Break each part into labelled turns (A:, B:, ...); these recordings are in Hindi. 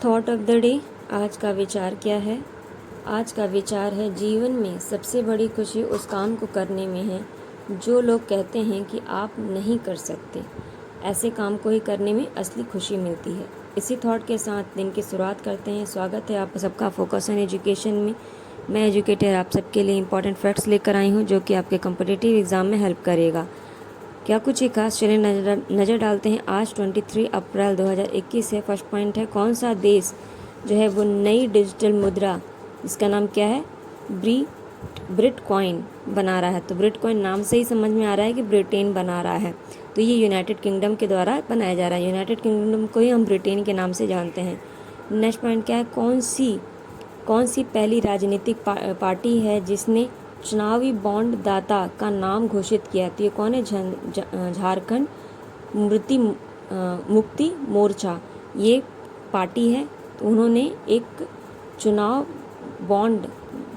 A: Thought of the day. आज का विचार क्या है? आज का विचार है, जीवन में सबसे बड़ी खुशी उस काम को करने में है जो लोग कहते हैं कि आप नहीं कर सकते। ऐसे काम को ही करने में असली खुशी मिलती है। इसी थॉट के साथ दिन की शुरुआत करते हैं। स्वागत है आप सबका फोकस ऑन एजुकेशन में। मैं एजुकेटर आप सबके लिए इंपॉर्टेंट फैक्ट्स लेकर आई हूँ जो कि आपके कॉम्पिटिटिव एग्ज़ाम में हेल्प करेगा। क्या कुछ ही खास, चलिए नज़र डालते हैं। आज 23 अप्रैल 2021 है। फर्स्ट पॉइंट है, कौन सा देश जो है वो नई डिजिटल मुद्रा, इसका नाम क्या है, ब्रिटकॉइन बना रहा है। तो ब्रिटकॉइन नाम से ही समझ में आ रहा है कि ब्रिटेन बना रहा है। तो ये यूनाइटेड किंगडम के द्वारा बनाया जा रहा है। यूनाइटेड किंगडम को ही हम ब्रिटेन के नाम से जानते हैं। नेक्स्ट पॉइंट क्या है, कौन सी पहली राजनीतिक पार्टी है जिसने चुनावी बॉन्ड दाता का नाम घोषित किया? तो ये कौन है? झारखंड मुक्ति मोर्चा ये पार्टी है। तो उन्होंने एक चुनाव बॉन्ड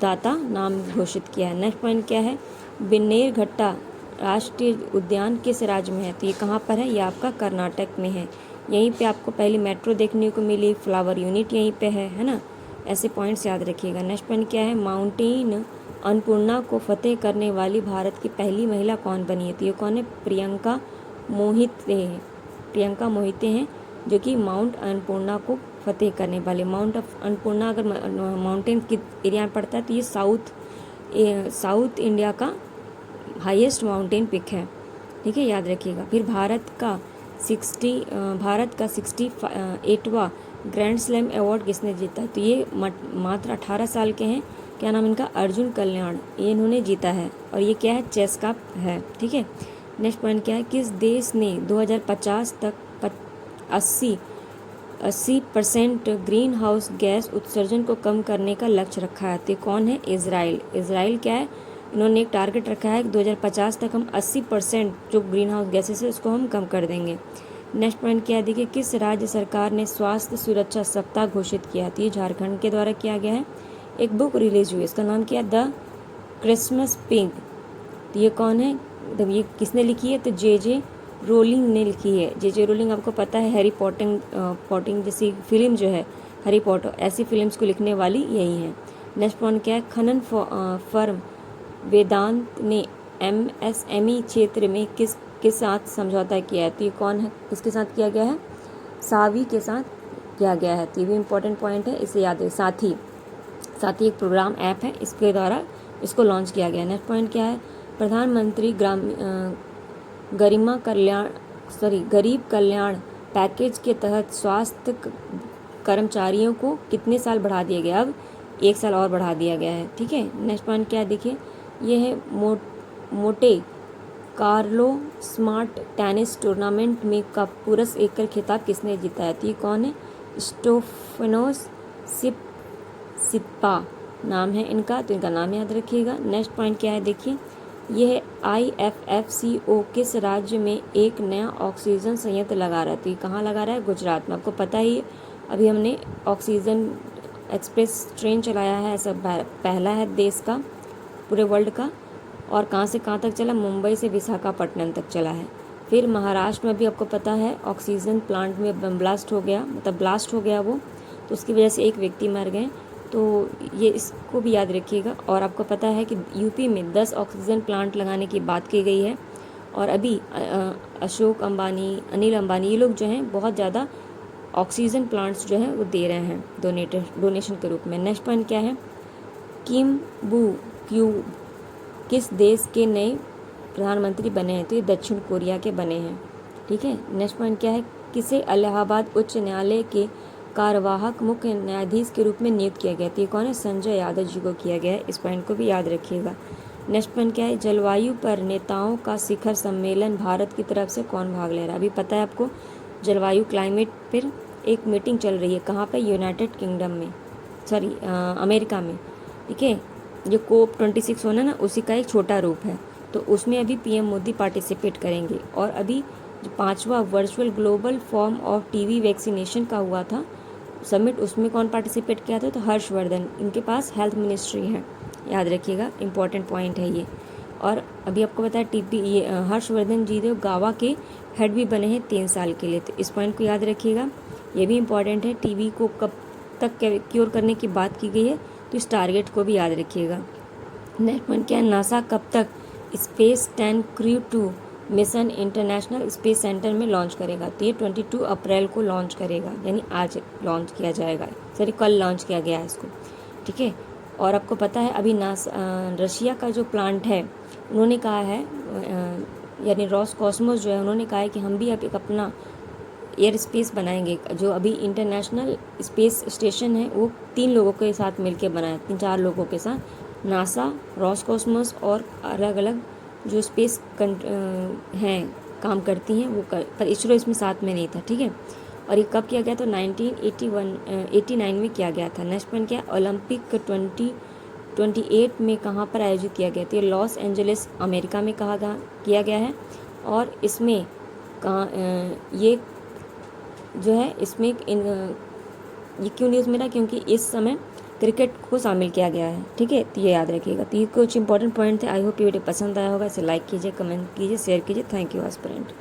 A: दाता नाम घोषित किया है। नेक्स्ट पॉइंट क्या है, बिन्नेरघट्टा राष्ट्रीय उद्यान किस राज्य में है? तो ये कहाँ पर है? ये आपका कर्नाटक में है। यहीं पे आपको पहली मेट्रो देखने को मिली, फ्लावर यूनिट यहीं पे है ना। ऐसे पॉइंट्स याद रखिएगा। नेक्स्ट पॉइंट क्या है, माउंटेन अन्नपूर्णा को फतेह करने वाली भारत की पहली महिला कौन बनी है? तो ये कौन है? प्रियंका मोहिते हैं जो कि माउंट अन्नपूर्णा को फतेह करने वाले। माउंट ऑफ अन्नपूर्णा अगर माउंटेन की एरिया में पड़ता है तो ये साउथ इंडिया का हाईएस्ट माउंटेन पिक है। ठीक है, याद रखिएगा। फिर भारत का 68वां ग्रैंड स्लैम अवार्ड किसने जीता? तो ये मात्र 18 साल के हैं। क्या नाम इनका? अर्जुन कल्याण। ये इन्होंने जीता है और ये क्या है? चेस का है। ठीक है। नेक्स्ट पॉइंट क्या है, किस देश ने 2050 तक 80% ग्रीन हाउस गैस उत्सर्जन को कम करने का लक्ष्य रखा है? तो कौन है? इजराइल क्या है? इन्होंने एक टारगेट रखा है कि 2050 तक हम 80% जो ग्रीन हाउस गैसेस है उसको हम कम कर देंगे। नेक्स्ट पॉइंट क्या है, देखिए, किस राज्य सरकार ने स्वास्थ्य सुरक्षा सप्ताह घोषित किया? तो ये झारखंड के द्वारा किया गया है। एक बुक रिलीज हुई, इसका नाम क्या है? The Christmas pig. तो ये कौन है? तो ये किसने लिखी है? तो जे रोलिंग ने लिखी है। जे रोलिंग आपको पता है, हैरी पॉटिंग जैसी फिल्म जो है, हैरी पॉटर, ऐसी फिल्म्स को लिखने वाली यही है। नेक्स्ट पॉइंट क्या है, खनन फर्म वेदांत ने MSME क्षेत्र में किस साथ समझौता किया है? तो ये कौन है? किसके साथ किया गया है? सावी के साथ किया गया है। तो ये भी इंपॉर्टेंट पॉइंट है, इसे याद है। साथ ही एक प्रोग्राम ऐप है, इसके द्वारा इसको लॉन्च किया गया है। नेक्स्ट पॉइंट क्या है, प्रधानमंत्री गरीब कल्याण पैकेज के तहत स्वास्थ्य कर्मचारियों को कितने साल बढ़ा दिया गया? अब 1 साल और बढ़ा दिया गया है। ठीक है। नेक्स्ट पॉइंट क्या है, देखिए, ये है मोटे कार्लो स्मार्ट टेनिस टूर्नामेंट में का पुरुष एकल खिताब किसने जीता है? तो ये कौन है? स्टेफानोस सिप्पा नाम है इनका, तो इनका नाम याद रखिएगा। नेक्स्ट पॉइंट क्या है, देखिए, यह IFFCO किस राज्य में एक नया ऑक्सीजन संयंत्र लगा रहा है? तो ये कहाँ लगा रहा है? गुजरात में। आपको पता ही, अभी हमने ऑक्सीजन एक्सप्रेस ट्रेन चलाया है, ऐसा पहला है देश का, पूरे वर्ल्ड का। और कहाँ से कहाँ तक चला? मुंबई से विशाखापट्टनम तक चला है। फिर महाराष्ट्र में भी आपको पता है ऑक्सीजन प्लांट में ब्लास्ट हो गया वो, तो उसकी वजह से एक व्यक्ति मर गए। तो ये इसको भी याद रखिएगा। और आपको पता है कि यूपी में 10 ऑक्सीजन प्लांट लगाने की बात की गई है। और अभी अशोक अंबानी, अनिल अंबानी, ये लोग जो हैं बहुत ज़्यादा ऑक्सीजन प्लांट्स जो हैं वो दे रहे हैं डोनेशन के रूप में। नेक्स्ट पॉइंट क्या है, किम बू क्यू किस देश के नए प्रधानमंत्री बने हैं? तो ये दक्षिण कोरिया के बने हैं। ठीक है। नेक्स्ट पॉइंट क्या है, किसे इलाहाबाद उच्च न्यायालय के कार्यवाहक मुख्य न्यायाधीश के रूप में नियुक्त किया गया? तो ये कौन है? संजय यादव जी को किया गया है। इस पॉइंट को भी याद रखिएगा। नेक्स्ट पॉइंट क्या है, जलवायु पर नेताओं का शिखर सम्मेलन भारत की तरफ से कौन भाग ले रहा है? अभी पता है आपको, जलवायु क्लाइमेट पर एक मीटिंग चल रही है। कहाँ पर? यूनाइटेड किंगडम में, अमेरिका में। ठीक है। जो COP26 होना ना, उसी का एक छोटा रूप है। तो उसमें अभी PM मोदी पार्टिसिपेट करेंगे। और अभी जो 5वां virtual global forum of TB vaccination का हुआ था समिट, उसमें कौन पार्टिसिपेट किया था? तो हर्षवर्धन, इनके पास हेल्थ मिनिस्ट्री है, याद रखिएगा, इंपॉर्टेंट पॉइंट है ये। और अभी आपको पता है ये हर्षवर्धन जी जो गावा के हेड भी बने हैं 3 साल के लिए, तो इस पॉइंट को याद रखिएगा। ये भी इम्पॉर्टेंट है। टीबी को कब तक क्योर करने की बात की गई है, तो इस टारगेट को भी याद रखिएगा। नेक्स्ट पॉइंट क्या है, नासा कब तक space 10 crew 2 mission international space centre में लॉन्च करेगा, तो ये 22 अप्रैल को लॉन्च करेगा, यानी आज लॉन्च किया जाएगा, सॉरी कल लॉन्च किया गया है इसको, ठीक है। और आपको पता है अभी रशिया का जो प्लांट है उन्होंने कहा है, यानी रॉसकॉस्मोस जो है उन्होंने कहा है कि हम भी अब एक अपना एयर स्पेस बनाएंगे। जो अभी इंटरनेशनल स्पेस स्टेशन है वो 3 लोगों के साथ मिलकर बनाए, 3-4 लोगों के साथ, नासा, रॉसकॉस्मोस और अलग अलग जो स्पेस हैं काम करती हैं वो पर इसरो इसमें साथ में नहीं था, ठीक है। और ये कब किया गया, तो 1989 में किया गया था। नेक्स्ट पॉइंट क्या, ओलंपिक 2028 में कहाँ पर आयोजित किया गया, तो ये लॉस एंजलिस अमेरिका में किया गया है। और इसमें कहाँ ये जो है इसमें ये क्यों न्यूज़ में रहा, क्योंकि इस समय क्रिकेट को शामिल किया गया है, ठीक है। तो ये याद रखिएगा। तो ये कुछ इंपॉर्टेंट पॉइंट थे। आई होप ये वीडियो पसंद आया होगा। इसे लाइक कीजिए, कमेंट कीजिए, शेयर कीजिए। Thank you aspirant.